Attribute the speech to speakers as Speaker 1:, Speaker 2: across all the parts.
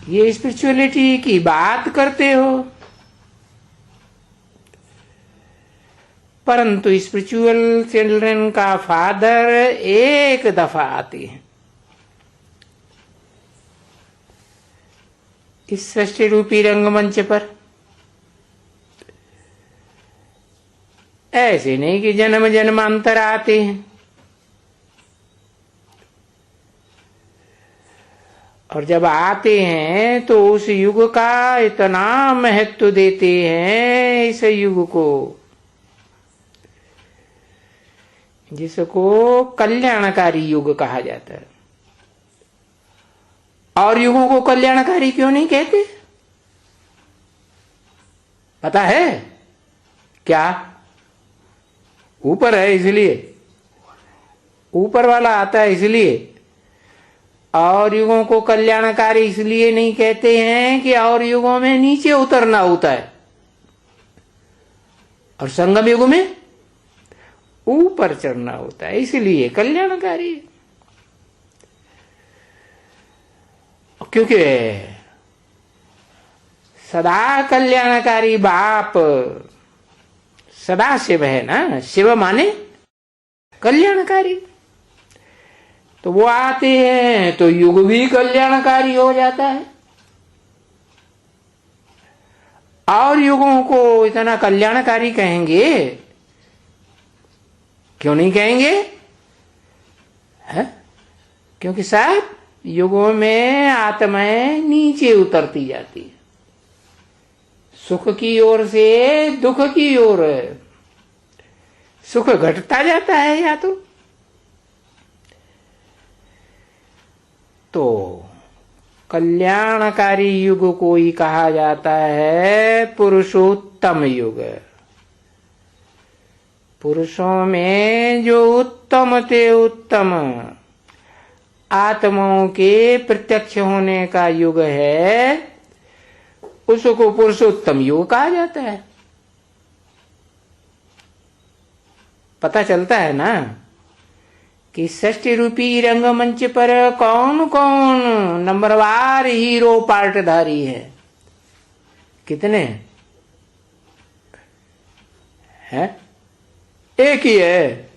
Speaker 1: ये स्पिरिचुअलिटी की बात करते हो, परंतु स्पिरिचुअल चिल्ड्रन का फादर एक दफा आते हैं इस सृष्टि रूपी रंगमंच पर। ऐसे नहीं कि जन्म जन्मांतर आते हैं, और जब आते हैं तो उस युग का इतना महत्व देते हैं, इस युग को जिसको कल्याणकारी युग कहा जाता है। और युगों को कल्याणकारी क्यों नहीं कहते, पता है क्या? ऊपर है इसलिए, ऊपर वाला आता है इसलिए। और युगों को कल्याणकारी इसलिए नहीं कहते हैं कि और युगों में नीचे उतरना होता है, और संगम युग में ऊपर चढ़ना होता है, इसलिए कल्याणकारी। क्योंकि सदा कल्याणकारी बाप सदा शिव है ना, शिव माने कल्याणकारी। तो वो आते हैं तो युग भी कल्याणकारी हो जाता है। और युगों को इतना कल्याणकारी कहेंगे, क्यों नहीं कहेंगे? है? क्योंकि सब युगों में आत्माएं नीचे उतरती जाती है, सुख की ओर से दुख की ओर। सुख घटता जाता है या तो कल्याणकारी युग को ही कहा जाता है पुरुषोत्तम युग। पुरुषों में जो उत्तम ते उत्तम आत्माओं के प्रत्यक्ष होने का युग है, उसको पुरुषोत्तम युग कहा जाता है। पता चलता है ना कि षष्ठी रूपी रंगमंच पर कौन कौन नंबरवार हीरो पार्टधारी है, कितने हैं? एक ही है,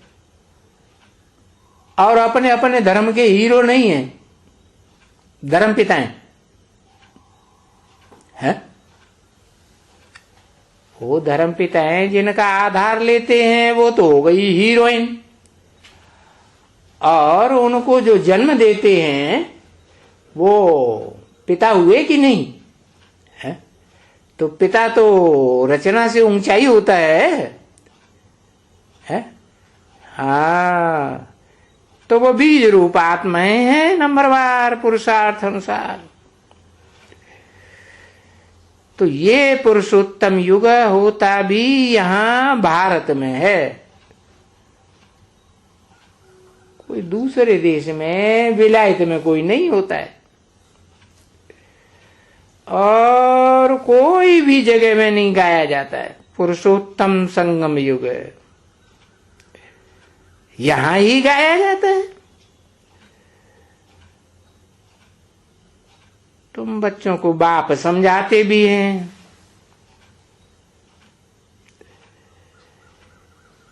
Speaker 1: और अपने अपने धर्म के हीरो नहीं है, धर्म पिताएं हैं। वो धर्म पिताएं जिनका आधार लेते हैं वो तो हो गई हीरोइन, और उनको जो जन्म देते हैं वो पिता हुए कि नहीं है? तो पिता तो रचना से ऊंचाई होता है? हाँ, तो वो बीज रूप आत्माएं हैं नंबरवार पुरुषार्थ अनुसार। तो ये पुरुषोत्तम युग होता भी यहां भारत में है, कोई दूसरे देश में विलायत में कोई नहीं होता है, और कोई भी जगह में नहीं गाया जाता है। पुरुषोत्तम संगम युग यहां ही गाया जाता है। तुम बच्चों को बाप समझाते भी हैं,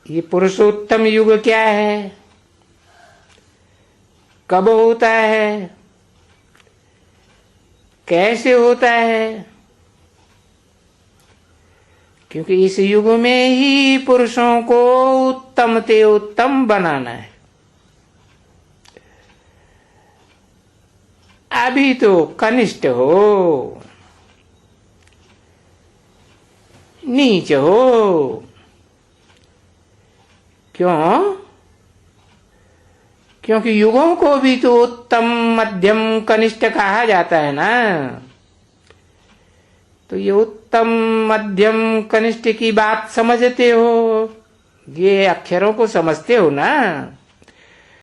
Speaker 1: ये पुरुषोत्तम युग क्या है, कब होता है, कैसे होता है? क्योंकि इस युग में ही पुरुषों को उत्तम ते उत्तम बनाना है। अभी तो कनिष्ठ हो, नीच हो। क्यों? क्योंकि युगों को भी तो उत्तम मध्यम कनिष्ठ कहा जाता है ना। तो ये उत्तम मध्यम कनिष्ठ की बात समझते हो, ये अक्षरों को समझते हो ना।